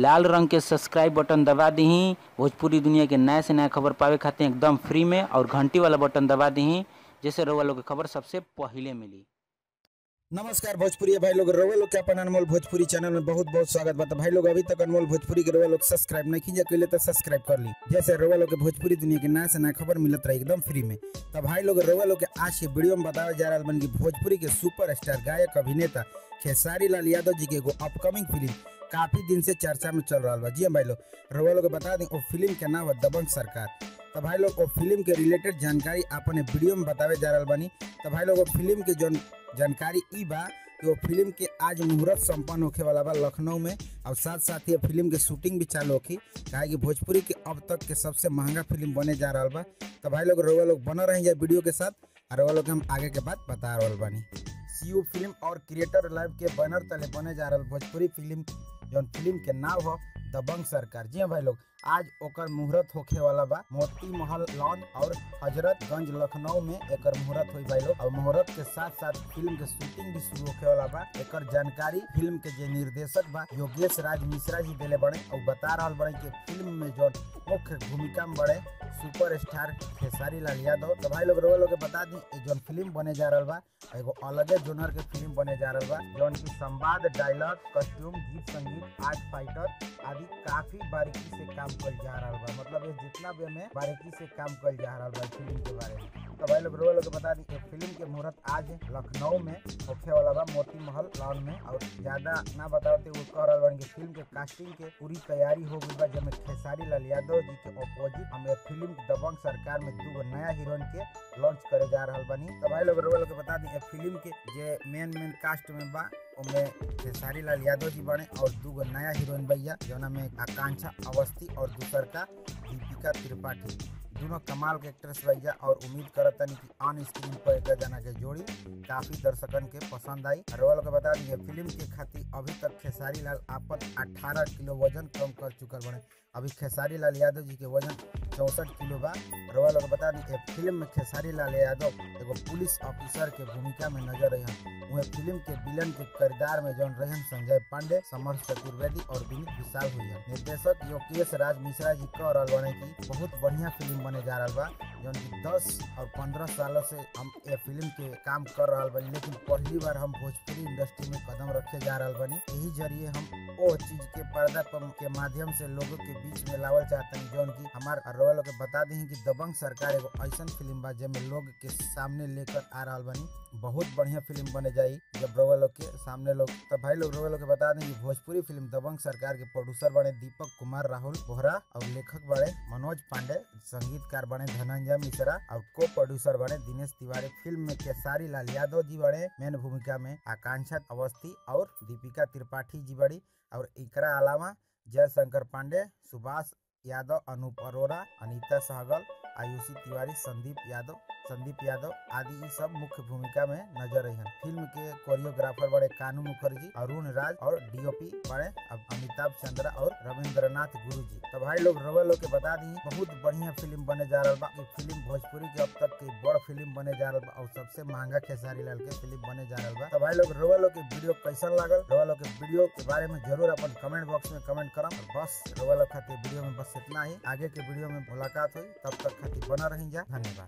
लाल रंग के subscribe button दबा दही। भोजपुरी दुनिया के नए से नया खबर पावे खातिर एकदम फ्री में, और घंटी वाला बटन दबा दही, जैसे रउआ लोग के खबर सबसे पहले मिली। नमस्कार भोजपुरी भाई लोग, रउआ लोग के अपन अनमोल भोजपुरी चैनल में बहुत बहुत स्वागत बता। भाई लोग अभी तक अनमोल भोजपुरी के रउआ लोग सब्सक्राइब नहीं कीजिए, कैले तो सब्सक्राइब कर ली, जैसे रउआ लोग के भोजपुरी दुनिया के नया से नया खबर मिलत रहे एकदम फ्री में। तो भाई लोग रउआ लोग के आज के वीडियो में बतावे जा रहा बन की भोजपुरी के सुपर स्टार गायक अभिनेता खेसारी लाल यादव जी के एगो अपकमिंग फिल्म काफी दिन से चर्चा में चल रहा बा। जी भाई लोग रउआ लोग बता दें, वो फिल्म के नाम है दबंग सरकार। तो भाई लोग वो फिल्म के रिलेटेड जानकारी अपने वीडियो में बतावे जा रहा बानी। तो भाई लोग फिल्म के जो जानकारी ई बा कि वो फिल्म के आज मुहूर्त संपन्न होखे वाला बा लखनऊ में, और साथ साथ ही फिल्म के शूटिंग भी चालू होगी, कहा कि भोजपुरी के अब तक के सबसे महंगा फिल्म बने जा रहा बा। तो भाई लोग रउआ लोग बना रहे जाए वीडियो के साथ, और रउआ लोग हम आगे के बात बता रहा बानी। सीयू फिल्म और क्रिएटर लाइव के बैनर तले बने जा रहा भोजपुरी फिल्म, जो फिल्म के नाम हो दबंग सरकार। जी भाई लोग आज ओकर मुहूर्त होखे वाला बा मोती महल लॉन और हजरतगंज लखनऊ में एकर मुहूर्त हुई भाई लोग। और मुहूर्त के साथ साथ फिल्म के शूटिंग भी शुरू होखे वाला बा। एकर जानकारी फिल्म के जो निर्देशक बा योगेश राज मिश्रा जी देले बड़े, और बता रहा बड़े कि फिल्म में जो मुख्य भूमिका में बड़े सुपर स्टार खेसारी लाल यादव। तो भाई लोग रउआ लोग बता दी जो फिल्म बने जा रहा बा एगो अलगे जोनर के फिल्म बने जा रहा बा, जौन की संवाद, डायलॉग, कॉस्ट्यूम, गीत संगीत, आर्ट फाइटर आदि काफी बारीकी से काम कल जा रहा बा। मतलब ये जितना भी में बारीकी से काम कल जा रहा बा फिल्म के बारे में। तो भाई लोग रउआ लोग बता दी फिल्म के मुहूर्त आज लखनऊ में होखे वाला बा मोती महल लॉन में। और ज्यादा ना बताते वो कह रहा बा कि फिल्म के कास्टिंग के पूरी तैयारी हो गई बा, जिसमें खेसारी लाल यादव जी के अपोजिट हमें फिल्म दबंग सरकार में 2 नया हीरोइन के लॉन्च करे जा रहा बानी। तो भाई लोग रउआ लोग बता दी फिल्म के जे मेन कास्ट में बा उनमें खेसारी लाल यादव जी बने, और 2 नया हीरोइन भैया जोना में आकांक्षा अवस्थी और दूसर का दीपिका त्रिपाठी। दोनों कमाल के एक्ट्रेस भैया, और उम्मीद करता नहीं कि ऑन स्क्रीन पर एक जना के जोड़ी काफी दर्शकन के पसंद आई। रउआ लोग बता दी फिल्म के खातिर अभी तक खेसारी लाल अपन 18 किलो वजन कम कर चुकल बने। अभी खेसारी लाल यादव जी के वजन 64 किलो बा। रउआ लोग बता दी फिल्म में खेसारी लाल यादव एगो पुलिस ऑफिसर के भूमिका में नजर रहे। वह फिल्म के विलन के किरदार में जौन रहन संजय पांडे, समर चतुर्वेदी और विनीत विशाल हुई है। निर्देशक योगेश राज मिश्रा जी कह रहा बने की बहुत बढ़िया फिल्म बने जा रहा बा, जौन की 10 और 15 सालों से हम ये फिल्म के काम कर रहा बनी, लेकिन पहली बार हम भोजपुरी इंडस्ट्री में कदम रखे जा रहा बनी। यही जरिए हम वो चीज के पर्दा के माध्यम से लोगों के बीच में लावल चाहते हैं, जौन की हमारे रउआ लोग के बता दी कि दबंग सरकार एगो ऐसा फिल्म बा जिसमें लोग के सामने लेकर आ रहा बनी। बहुत बढ़िया फिल्म बने जाई जब रउआ लोग के सामने लोग। तो भाई लोग रउआ लोग के बता दें कि भोजपुरी फिल्म दबंग सरकार के प्रोड्यूसर बने दीपक कुमार राहुल बोहरा, और लेखक बड़े मनोज पांडे, संगीतकार बने धनंजय मिश्रा, और को प्रोड्यूसर बने दिनेश तिवारी। फिल्म में खेसारी लाल यादव जी बड़े मेन भूमिका में, आकांक्षा अवस्थी और दीपिका त्रिपाठी जी बड़ी, और एकरा अलावा जयशंकर पांडे, सुभाष यादव, अनूप अरोरा, अनीता सहगल, आयुषी तिवारी, संदीप यादव आदि सब मुख्य भूमिका में नजर रही हैं। फिल्म के कोरियोग्राफर बड़े कानू मुखर्जी, अरुण राज, और डीओपी बड़े अमिताभ चंद्रा और रविंद्रनाथ गुरुजी। तो भाई लोग रउआ लोग के बता दी बहुत बढ़िया फिल्म बने जा रहा बा। फिल्म भोजपुरी के अब तक की बड़ फिल्म बने जा रहा बा, और सबसे महंगा खेसारी लाल के फिल्म बने जा रहा बा। तो भाई लोग रउआ लोग के वीडियो कैसा लागल, रउआ लोग के वीडियो के बारे में जरूर अपन कमेंट बॉक्स में कमेंट करम। बस रउआ लोग खातिर वीडियो में बस इतना ही, आगे के वीडियो में मुलाकात हुई, तब तक खातिर बना रही जा। धन्यवाद।